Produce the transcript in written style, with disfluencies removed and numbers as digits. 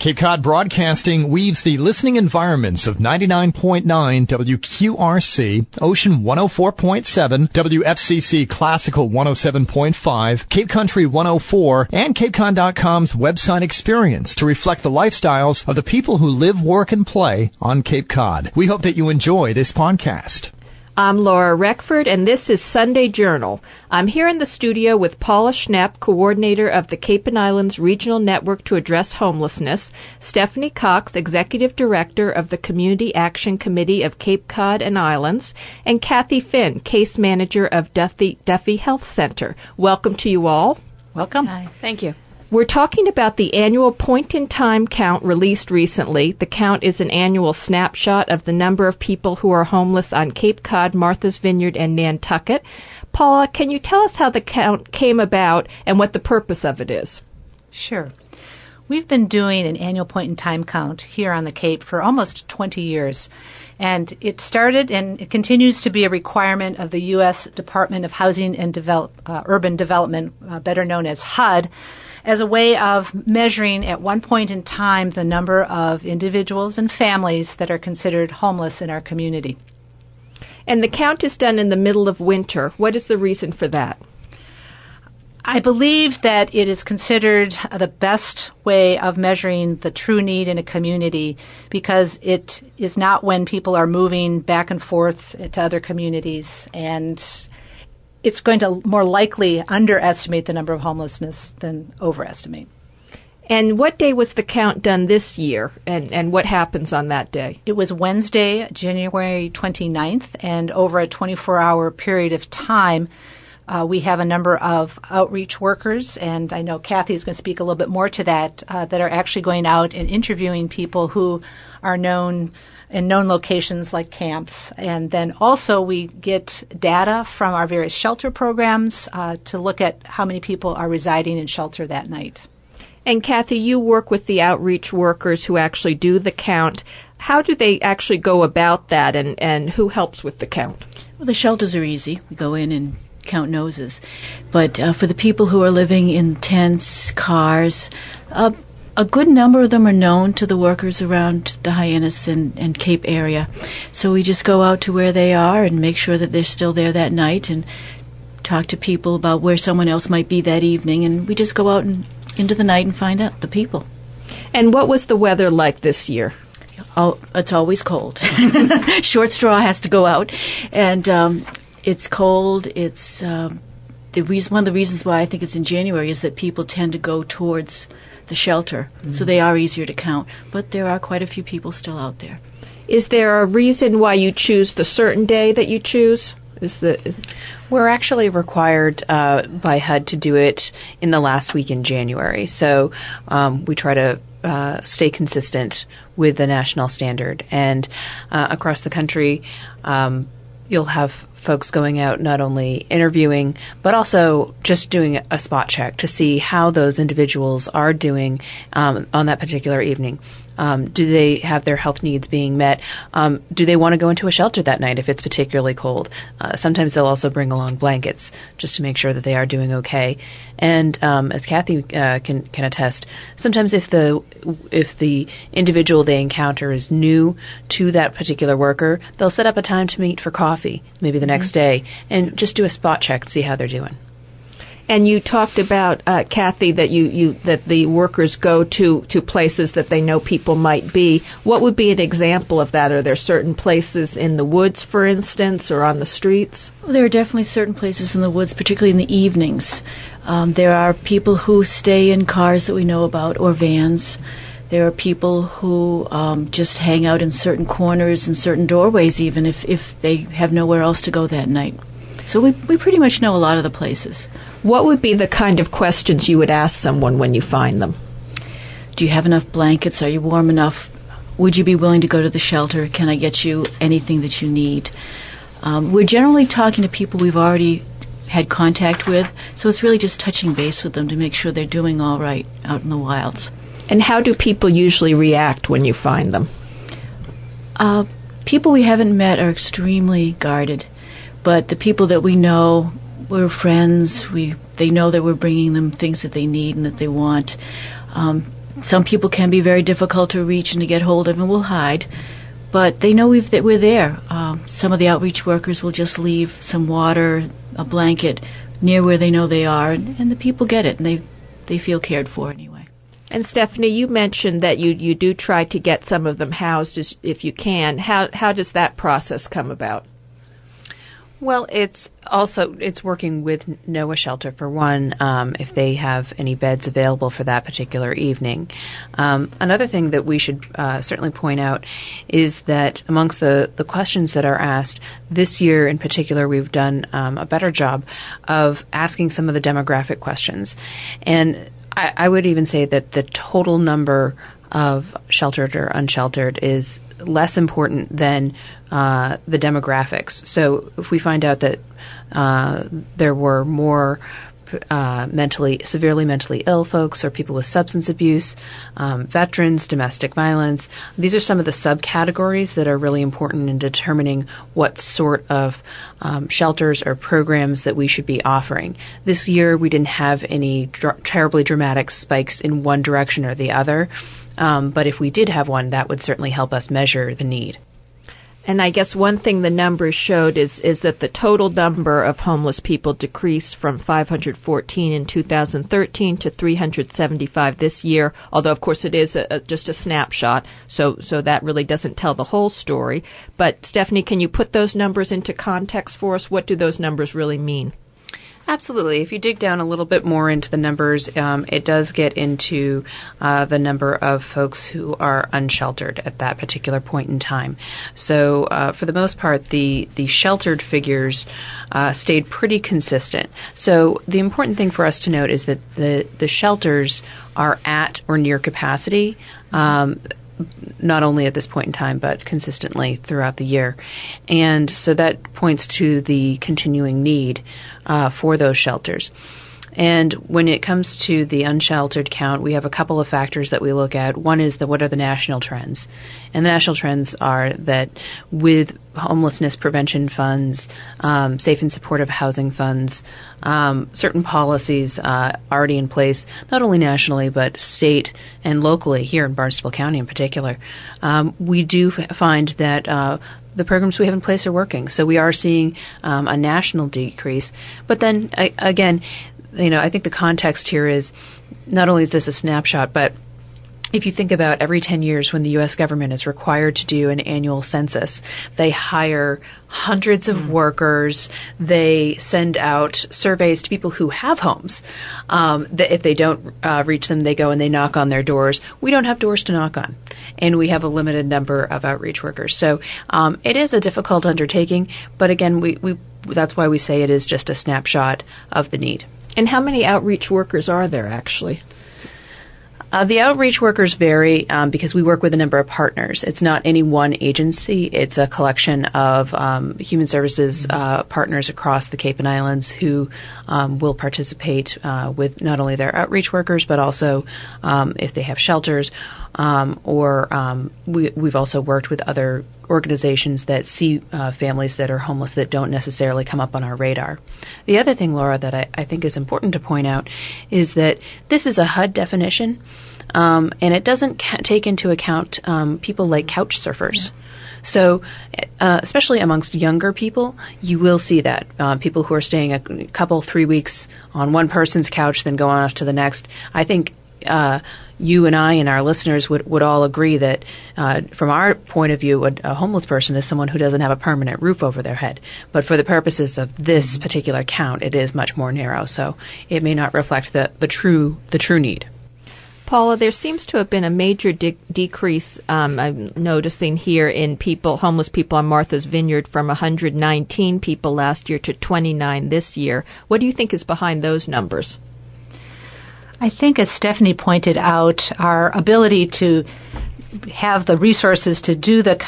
Cape Cod Broadcasting weaves the listening environments of 99.9 WQRC, Ocean 104.7, WFCC Classical 107.5, Cape Country 104, and CapeCon.com's website experience to reflect the lifestyles of the people who live, work, and play on Cape Cod. We hope that you enjoy this podcast. I'm Laura Reckford, and this is Sunday Journal. I'm here in the studio with Paula Schnepp, coordinator of the Cape and Islands Regional Network to Address Homelessness, Stephanie Cox, executive director of the Community Action Committee of Cape Cod and Islands, and Kathy Finn, case manager of Duffy Health Center. Welcome to you all. Welcome. Hi. Thank you. We're talking about the annual point-in-time count released recently. The count is an annual snapshot of the number of people who are homeless on Cape Cod, Martha's Vineyard, and Nantucket. Paula, can you tell us how the count came about and what the purpose of it is? Sure. We've been doing an annual point-in-time count here on the Cape for almost 20 years. And it started and it continues to be a requirement of the U.S. Department of Housing and Urban Development, better known as HUD, as a way of measuring at one point in time the number of individuals and families that are considered homeless in our community. And the count is done in the middle of winter. What is the reason for that? I believe that it is considered the best way of measuring the true need in a community because it is not when people are moving back and forth to other communities, and it's going to more likely underestimate the number of homelessness than overestimate. And what day was the count done this year, and what happens on that day? It was Wednesday, January 29th, and over a 24-hour period of time, we have a number of outreach workers, and I know Kathy is going to speak a little bit more to that, that are actually going out and interviewing people who are known in known locations like camps. And then also we get data from our various shelter programs to look at how many people are residing in shelter that night. And Kathy, you work with the outreach workers who actually do the count. How do they actually go about that, and who helps with the count? Well, the shelters are easy. We go in and count noses. But for the people who are living in tents, cars, a good number of them are known to the workers around the Hyannis and Cape area. So we just go out to where they are and make sure that they're still there that night and talk to people about where someone else might be that evening. And we just go out and into the night and find out the people. And what was the weather like this year? Oh, it's always cold. Short straw has to go out. And it's cold. It's one of the reasons why I think it's in January is that people tend to go towards the shelter, so they are easier to count. But there are quite a few people still out there. Is there a reason why you choose the certain day that you choose? We're actually required by HUD to do it in the last week in January. So we try to stay consistent with the national standard. And across the country, you'll have folks going out not only interviewing, but also just doing a spot check to see how those individuals are doing on that particular evening. Do they have their health needs being met? Do they want to go into a shelter that night if it's particularly cold? Sometimes they'll also bring along blankets just to make sure that they are doing okay. And as Kathy can attest, sometimes if the individual they encounter is new to that particular worker, they'll set up a time to meet for coffee, maybe the next day, and just do a spot check and see how they're doing. And you talked about, Kathy, that that the workers go to places that they know people might be. What would be an example of that? Are there certain places in the woods, for instance, or on the streets? Well, there are definitely certain places in the woods, particularly in the evenings. There are people who stay in cars that we know about, or vans. There are people who just hang out in certain corners and certain doorways, even if they have nowhere else to go that night. So we pretty much know a lot of the places. What would be the kind of questions you would ask someone when you find them? Do you have enough blankets? Are you warm enough? Would you be willing to go to the shelter? Can I get you anything that you need? We're generally talking to people we've already had contact with, so it's really just touching base with them to make sure they're doing all right out in the wilds. And how do people usually react when you find them? People we haven't met are extremely guarded. But the people that we know, we're friends. They know that we're bringing them things that they need and that they want. Some people can be very difficult to reach and to get hold of and will hide, but they know that we're there. Some of the outreach workers will just leave some water, a blanket near where they know they are, and the people get it, and they feel cared for anyway. And Stephanie, you mentioned that you do try to get some of them housed if you can. How does that process come about? Well, it's working with NOAA Shelter for one, if they have any beds available for that particular evening. Another thing that we should certainly point out is that amongst the questions that are asked this year in particular, we've done a better job of asking some of the demographic questions. And I would even say that the total number of sheltered or unsheltered is less important than the demographics. So if we find out that there were more severely mentally ill folks or people with substance abuse, veterans, domestic violence, these are some of the subcategories that are really important in determining what sort of shelters or programs that we should be offering. This year we didn't have any terribly dramatic spikes in one direction or the other. But if we did have one, that would certainly help us measure the need. And I guess one thing the numbers showed is that the total number of homeless people decreased from 514 in 2013 to 375 this year, although, of course, it is just a snapshot, so that really doesn't tell the whole story. But, Stephanie, can you put those numbers into context for us? What do those numbers really mean? Absolutely. If you dig down a little bit more into the numbers, it does get into the number of folks who are unsheltered at that particular point in time. So for the most part, the sheltered figures stayed pretty consistent. So the important thing for us to note is that the shelters are at or near capacity, not only at this point in time, but consistently throughout the year. And so that points to the continuing need for those shelters. And when it comes to the unsheltered count, we have a couple of factors that we look at. One is what are the national trends? And the national trends are that with homelessness prevention funds, safe and supportive housing funds, certain policies already in place, not only nationally but state and locally here in Barnstable County in particular, we do find that the programs we have in place are working. So we are seeing a national decrease. But then, again, I think the context here is not only is this a snapshot, but if you think about every 10 years when the U.S. government is required to do an annual census, they hire hundreds of workers. They send out surveys to people who have homes. That if they don't reach them, they go and they knock on their doors. We don't have doors to knock on, and we have a limited number of outreach workers. So it is a difficult undertaking, but again, that's why we say it is just a snapshot of the need. And how many outreach workers are there actually? The outreach workers vary because we work with a number of partners. It's not any one agency. It's a collection of human services partners across the Cape and Islands who will participate with not only their outreach workers, but also if they have shelters, we've also worked with other organizations that see families that are homeless that don't necessarily come up on our radar. The other thing, Laura, that I think is important to point out is that this is a HUD definition, and it doesn't take into account people like couch surfers. Yeah. So especially amongst younger people, you will see that. People who are staying a couple, 3 weeks on one person's couch, then going off to the next. I think you and I and our listeners would all agree that from our point of view, a homeless person is someone who doesn't have a permanent roof over their head. But for the purposes of this particular count, it is much more narrow. So it may not reflect the true need. Paula, there seems to have been a major decrease, I'm noticing here, in homeless people on Martha's Vineyard from 119 people last year to 29 this year. What do you think is behind those numbers? I think, as Stephanie pointed out, our ability to have the resources to do the